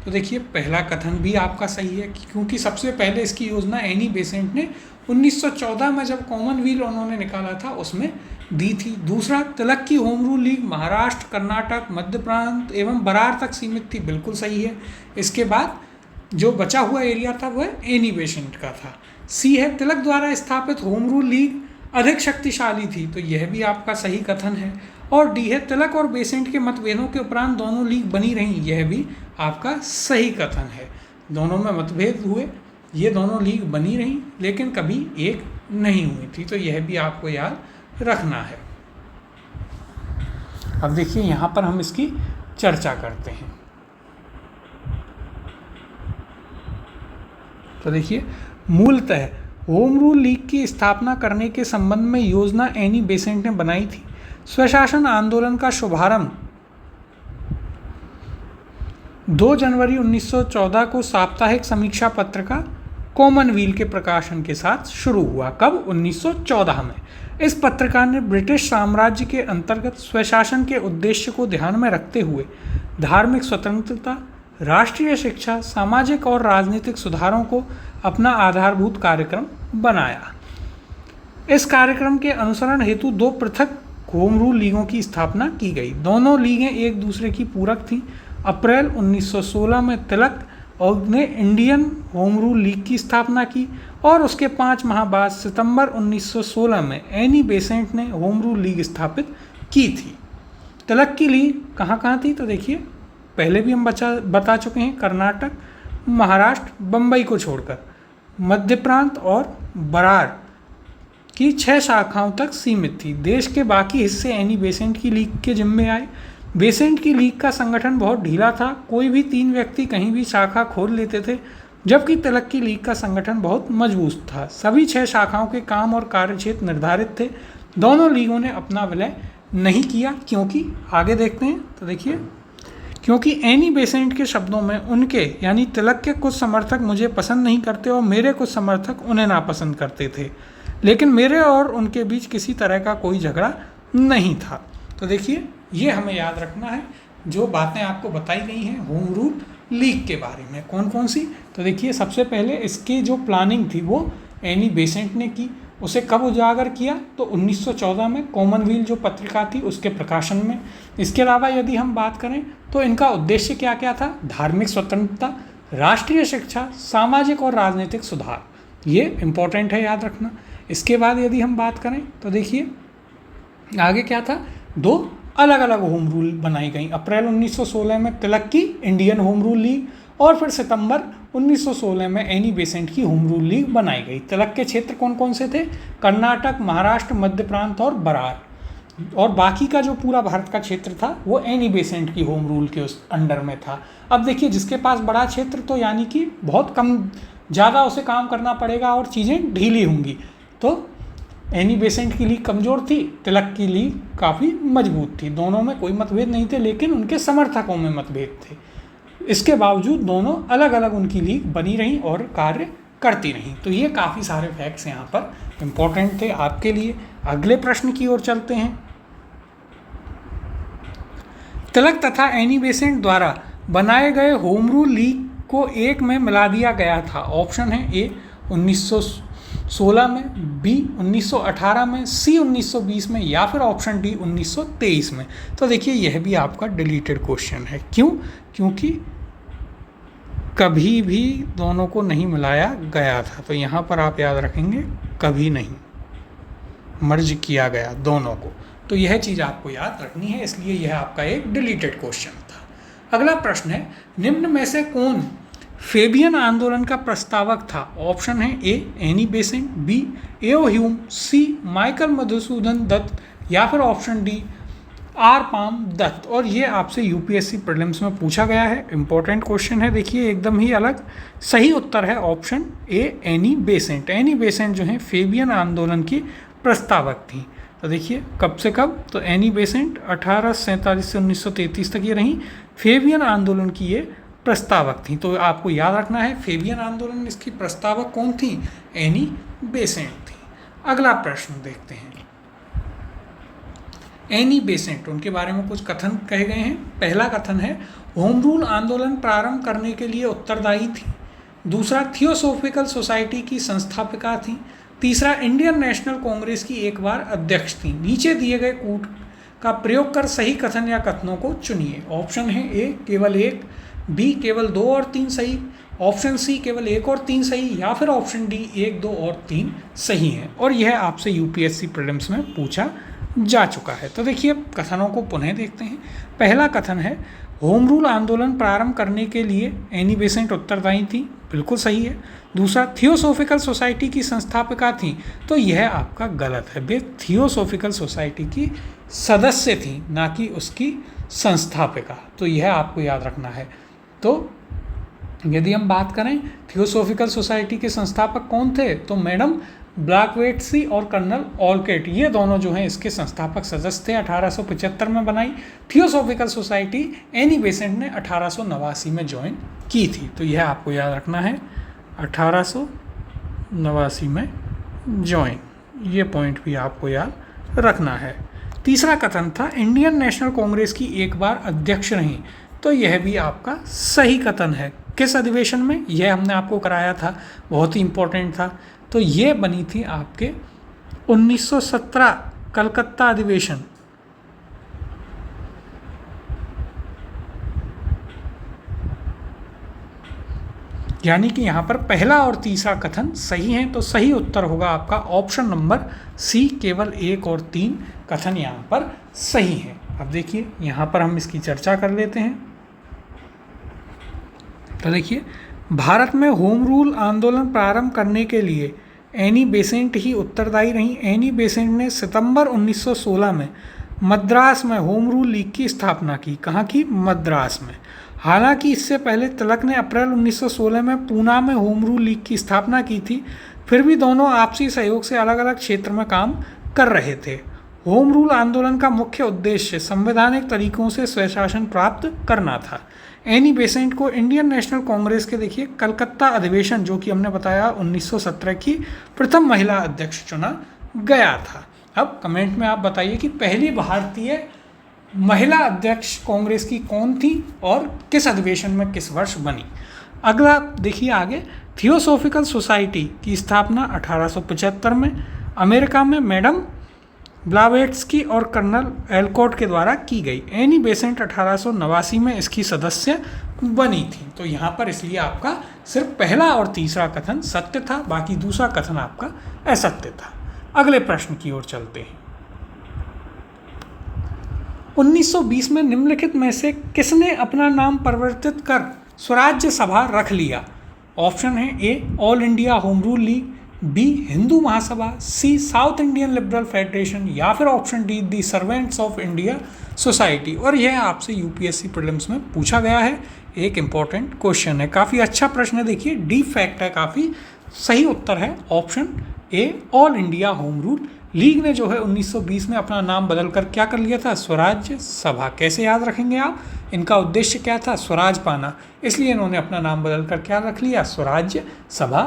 [SPEAKER 1] तो देखिए पहला कथन भी आपका सही है, क्योंकि सबसे पहले इसकी योजना एनी बेसेंट ने 1914 में जब कॉमनवेल्थ उन्होंने निकाला था उसमें दी थी। दूसरा, तिलक की home rule league Maharashtra, Karnataka, Madhya Prant एवं बरार तक सीमित थी, बिल्कुल सही है। इसके बाद जो बचा हुआ एरिया था वह एनी बेसेंट का था। सी है, तिलक द्वारा स्थापित होम रूल लीग अधिक शक्तिशाली थी, तो यह भी आपका सही कथन है। और डी है, तिलक और बेसेंट के मतभेदों के उपरांत दोनों लीग बनी रहीं, यह भी आपका सही कथन है। दोनों में मतभेद हुए, ये दोनों लीग बनी रहीं, लेकिन कभी एक नहीं हुई थी, तो यह भी आपको याद रखना है। अब देखिए यहाँ पर हम इसकी चर्चा करते हैं। तो देखिए मूलतः होम रूल लीग की स्थापना करने के संबंध में योजना एनी बेसेंट ने बनाई थी। स्वशासन आंदोलन का शुभारंभ 2 जनवरी 1914 को साप्ताहिक समीक्षा पत्रिका कॉमनवेल्थ के प्रकाशन के साथ शुरू हुआ। कब? 1914 में। इस पत्रिका ने ब्रिटिश साम्राज्य के अंतर्गत स्वशासन के उद्देश्य को ध्यान में रखते हुए धार्मिक स्वतंत्रता, राष्ट्रीय शिक्षा, सामाजिक और राजनीतिक सुधारों को अपना आधारभूत कार्यक्रम बनाया। इस कार्यक्रम के अनुसरण हेतु 2 पृथक होम रूल लीगों की स्थापना की गई। दोनों लीगें एक दूसरे की पूरक थीं। अप्रैल 1916 में तिलक ने इंडियन होम रूल लीग की स्थापना की और उसके 5 माह बाद सितंबर 1916 में एनी बेसेंट ने होम रूल लीग स्थापित की थी। तिलक की लीग कहाँ थी? तो देखिए पहले भी हम बता चुके हैं, कर्नाटक, महाराष्ट्र, बम्बई को छोड़कर मध्य प्रांत और बरार की 6 शाखाओं तक सीमित थी। देश के बाकी हिस्से एनी बेसेंट की लीग के जिम्मे आए। बेसेंट की लीग का संगठन बहुत ढीला था, कोई भी 3 व्यक्ति कहीं भी शाखा खोल लेते थे, जबकि तिलक की लीग का संगठन बहुत मजबूत था। सभी 6 शाखाओं के काम और कार्यक्षेत्र निर्धारित थे। दोनों लीगों ने अपना विलय नहीं किया, क्योंकि आगे देखते हैं। तो देखिए, क्योंकि एनी बेसेंट के शब्दों में उनके यानी तिलक के कुछ समर्थक मुझे पसंद नहीं करते और मेरे कुछ समर्थक उन्हें नापसंद करते थे, लेकिन मेरे और उनके बीच किसी तरह का कोई झगड़ा नहीं था। तो देखिए ये हमें याद रखना है, जो बातें आपको बताई गई हैं होम रूल लीग के बारे में। कौन कौन सी? तो देखिए सबसे पहले इसकी जो प्लानिंग थी वो एनी बेसेंट ने की। उसे कब उजागर किया? तो 1914 में कॉमनवेल्थ जो पत्रिका थी उसके प्रकाशन में। इसके अलावा यदि हम बात करें तो इनका उद्देश्य क्या क्या था? धार्मिक स्वतंत्रता, राष्ट्रीय शिक्षा, सामाजिक और राजनीतिक सुधार। ये इम्पोर्टेंट है, याद रखना। इसके बाद यदि हम बात करें तो देखिए आगे क्या था? 2 अलग अलग होम रूल बनाई गई। अप्रैल 1916 में तिलक की इंडियन होम रूल लीग और फिर सितंबर 1916 में एनी बेसेंट की होम रूल लीग बनाई गई। तिलक के क्षेत्र कौन कौन से थे? कर्नाटक, महाराष्ट्र, मध्य प्रांत और बरार। और बाकी का जो पूरा भारत का क्षेत्र था वो एनी बेसेंट की होम रूल के उस अंडर में था। अब देखिए जिसके पास बड़ा क्षेत्र, तो यानी कि बहुत कम ज़्यादा उसे काम करना पड़ेगा और चीज़ें ढीली होंगी। तो एनी बेसेंट की लीग कमज़ोर थी, तिलक की लीग काफ़ी मजबूत थी। दोनों में कोई मतभेद नहीं थे, लेकिन उनके समर्थकों में मतभेद थे। इसके बावजूद दोनों अलग अलग उनकी लीग बनी रहीं और कार्य करती रहीं। तो ये काफ़ी सारे फैक्ट्स यहाँ पर इम्पोर्टेंट थे आपके लिए। अगले प्रश्न की ओर चलते हैं। तिलक तथा एनी बेसेंट द्वारा बनाए गए होम रूल लीग को एक में मिला दिया गया था। ऑप्शन है ए 1916 में, बी 1918 में, सी 1920 में, या फिर ऑप्शन डी 1923 में। तो देखिए यह भी आपका डिलीटेड क्वेश्चन है। क्यों? क्योंकि कभी भी दोनों को नहीं मिलाया गया था। तो यहाँ पर आप याद रखेंगे कभी नहीं मर्ज किया गया दोनों को। तो यह चीज़ आपको याद रखनी है, इसलिए यह आपका एक डिलीटेड क्वेश्चन था। अगला प्रश्न है, निम्न में से कौन फेबियन आंदोलन का प्रस्तावक था? ऑप्शन है A Annie Besant, B AO Hume, C Michael Madhusudan Dutt, या फिर option D R Palme Dutt. और ये आपसे यूपीएससी प्रीलिम्स में पूछा गया है, इंपॉर्टेंट क्वेश्चन है। देखिए एकदम ही अलग। सही उत्तर है option A Annie Besant. Annie Besant जो है फेबियन आंदोलन की प्रस्तावक थी। तो देखिए कब से कब, तो एनी बेसेंट 1847 से 1933 तक ये रहीं फेबियन आंदोलन की ये प्रस्तावक थी। तो आपको याद रखना है फेबियन आंदोलन इसकी प्रस्तावक कौन थी? एनी बेसेंट थी। अगला प्रश्न देखते हैं। एनी बेसेंट, उनके बारे में कुछ कथन कहे गए हैं। पहला कथन है, होम रूल आंदोलन प्रारंभ करने के लिए उत्तरदायी थी। दूसरा, थियोसोफिकल सोसाइटी की संस्थापिका थी। तीसरा, इंडियन नेशनल कांग्रेस की एक बार अध्यक्ष थी। नीचे दिए गए कूट का प्रयोग कर सही कथन या कथनों को चुनिए। ऑप्शन है ए केवल एक, बी केवल 2 और 3 सही, ऑप्शन सी केवल 1 और 3 सही, या फिर ऑप्शन डी 1, 2 और 3 सही है। और यह आपसे यूपीएससी प्रीलिम्स में पूछा जा चुका है। तो देखिए कथनों को पुनः देखते हैं। पहला कथन है, होम रूल आंदोलन प्रारंभ करने के लिए एनी बेसेंट उत्तरदायी थी, बिल्कुल सही है। दूसरा, थियोसोफिकल सोसाइटी की संस्थापिका थी, तो यह आपका गलत है। वे थियोसोफिकल सोसाइटी की सदस्य थी, ना कि उसकी संस्थापिका। तो यह आपको याद रखना है। तो यदि हम बात करें थियोसोफिकल सोसाइटी के संस्थापक कौन थे, तो मैडम ब्लैकवेट्सी और कर्नल ऑलकेट, ये दोनों जो हैं इसके संस्थापक सदस्य थे। 1875 में बनाई थियोसोफिकल सोसाइटी एनी बेसेंट ने 1889 में ज्वाइन की थी। तो यह आपको याद रखना है, 1889 में ज्वाइन, ये पॉइंट भी आपको याद रखना है। तीसरा कथन था, इंडियन नेशनल कांग्रेस की एक बार अध्यक्ष रहीं, तो यह भी आपका सही कथन है। किस अधिवेशन में? यह हमने आपको कराया था, बहुत ही इम्पोर्टेंट था। तो ये बनी थी आपके 1917 कलकत्ता अधिवेशन। यानी कि यहाँ पर पहला और तीसरा कथन सही हैं। तो सही उत्तर होगा आपका ऑप्शन नंबर सी, केवल 1 और 3 कथन यहाँ पर सही है। अब देखिए यहाँ पर हम इसकी चर्चा कर लेते हैं। तो देखिए, भारत में होम रूल आंदोलन प्रारंभ करने के लिए एनी बेसेंट ही उत्तरदायी रहीं। एनी बेसेंट ने सितंबर 1916 में मद्रास में होम रूल लीग की स्थापना की। कहाँ की? मद्रास में। हालांकि इससे पहले तिलक ने अप्रैल 1916 में पूना में होम रूल लीग की स्थापना की थी। फिर भी दोनों आपसी सहयोग से अलग अलग क्षेत्र में काम कर रहे थे। होम रूल आंदोलन का मुख्य उद्देश्य संवैधानिक तरीकों से स्वशासन प्राप्त करना था। एनी बेसेंट को इंडियन नेशनल कांग्रेस के देखिए कलकत्ता अधिवेशन, जो कि हमने बताया 1917 की प्रथम महिला अध्यक्ष चुना गया था। अब कमेंट में आप बताइए कि पहली भारतीय महिला अध्यक्ष कांग्रेस की कौन थी और किस अधिवेशन में किस वर्ष बनी। अगला देखिए आगे, थियोसोफिकल सोसाइटी की स्थापना 1875 में अमेरिका में मैडम ब्लावेट्स्की और कर्नल एलकॉट के द्वारा की गई। एनी बेसेंट 1889 में इसकी सदस्य बनी थी। तो यहाँ पर इसलिए आपका सिर्फ पहला और तीसरा कथन सत्य था, बाकी दूसरा कथन आपका असत्य था। अगले प्रश्न की ओर चलते हैं। 1920 में निम्नलिखित में से किसने अपना नाम परिवर्तित कर स्वराज्य सभा रख लिया? ऑप्शन है A all India home rule league, B Hindu Mahasabha, C south Indian liberal federation, या फिर option D the servants of India society. और यह आपसे यूपीएससी प्रीलिम्स में पूछा गया है, एक इम्पॉर्टेंट क्वेश्चन है, काफ़ी अच्छा प्रश्न है। देखिए डीप फैक्ट है, काफ़ी सही उत्तर है option A all India home rule league ने जो है 1920 में अपना नाम बदलकर क्या कर लिया था, स्वराज्य सभा। कैसे याद रखेंगे आप, इनका उद्देश्य क्या था, स्वराज पाना, इसलिए इन्होंने अपना नाम बदलकर क्या रख लिया, स्वराज्य सभा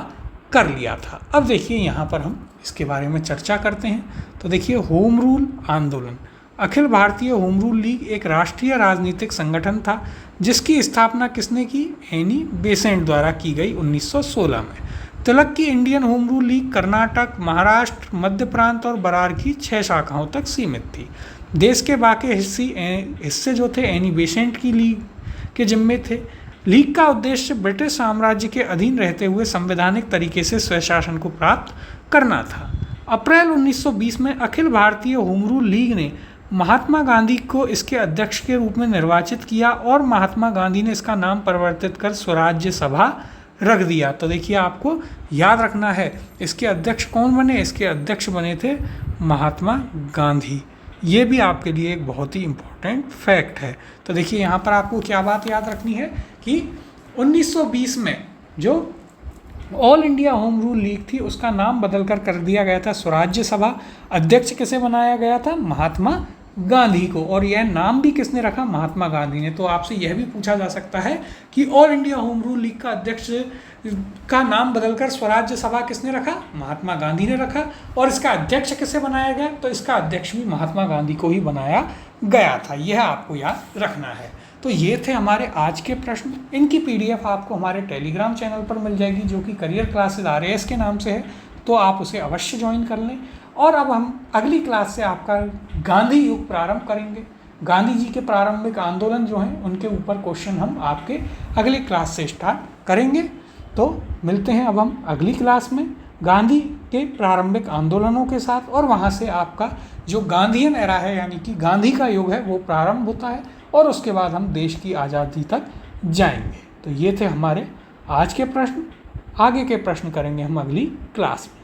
[SPEAKER 1] कर लिया था। अब देखिए यहाँ पर हम इसके बारे में चर्चा करते हैं। तो देखिए होम रूल आंदोलन। Akhil Bharatiya home rule league एक राष्ट्रीय राजनीतिक संगठन था जिसकी स्थापना किसने की, एनी बेसेंट द्वारा की गई 1916 में। तिलक की Indian home rule league Karnataka, Maharashtra, Madhya Prant और बरार की 6 शाखाओं तक सीमित थी। देश के बाकी हिस्से जो थे एनी बेसेंट की लीग के जिम्मे थे। लीग का उद्देश्य ब्रिटिश साम्राज्य के अधीन रहते हुए संवैधानिक तरीके से स्वशासन को प्राप्त करना था। अप्रैल 1920 में Akhil Bharatiya home rule league ने महात्मा गांधी को इसके अध्यक्ष के रूप में निर्वाचित किया और महात्मा गांधी ने इसका नाम परिवर्तित कर स्वराज्य सभा रख दिया। तो देखिए आपको याद रखना है इसके अध्यक्ष कौन बने, इसके अध्यक्ष बने थे महात्मा गांधी। ये भी आपके लिए एक बहुत ही इम्पोर्टेंट फैक्ट है। तो देखिए यहाँ पर आपको क्या बात याद रखनी है कि 1920 में जो all India home rule league थी उसका नाम बदलकर कर दिया गया था स्वराज्य सभा। अध्यक्ष किसे बनाया गया था, महात्मा गांधी को, और यह नाम भी किसने रखा, महात्मा गांधी ने। तो आपसे यह भी पूछा जा सकता है कि all India home rule league का अध्यक्ष का नाम बदलकर स्वराज्य सभा किसने रखा, महात्मा गांधी ने रखा, और इसका अध्यक्ष किसे बनाया गया, तो इसका अध्यक्ष भी महात्मा गांधी को ही बनाया गया था। यह आपको याद रखना है। तो ये थे हमारे आज के प्रश्न। इनकी पीडीएफ आपको हमारे टेलीग्राम चैनल पर मिल जाएगी जो कि करियर क्लासेस RAS के नाम से है, तो आप उसे अवश्य ज्वाइन कर लें। और अब हम अगली क्लास से आपका गांधी युग प्रारंभ करेंगे। गांधी जी के प्रारंभिक आंदोलन जो हैं उनके ऊपर क्वेश्चन हम आपके अगली क्लास से स्टार्ट करेंगे। तो मिलते हैं अब हम अगली क्लास में गांधी के प्रारंभिक आंदोलनों के साथ, और वहाँ से आपका जो गांधीयन एरा है यानी कि गांधी का युग है वो प्रारंभ होता है, और उसके बाद हम देश की आज़ादी तक जाएंगे। तो ये थे हमारे आज के प्रश्न। आगे के प्रश्न करेंगे हम अगली क्लास में।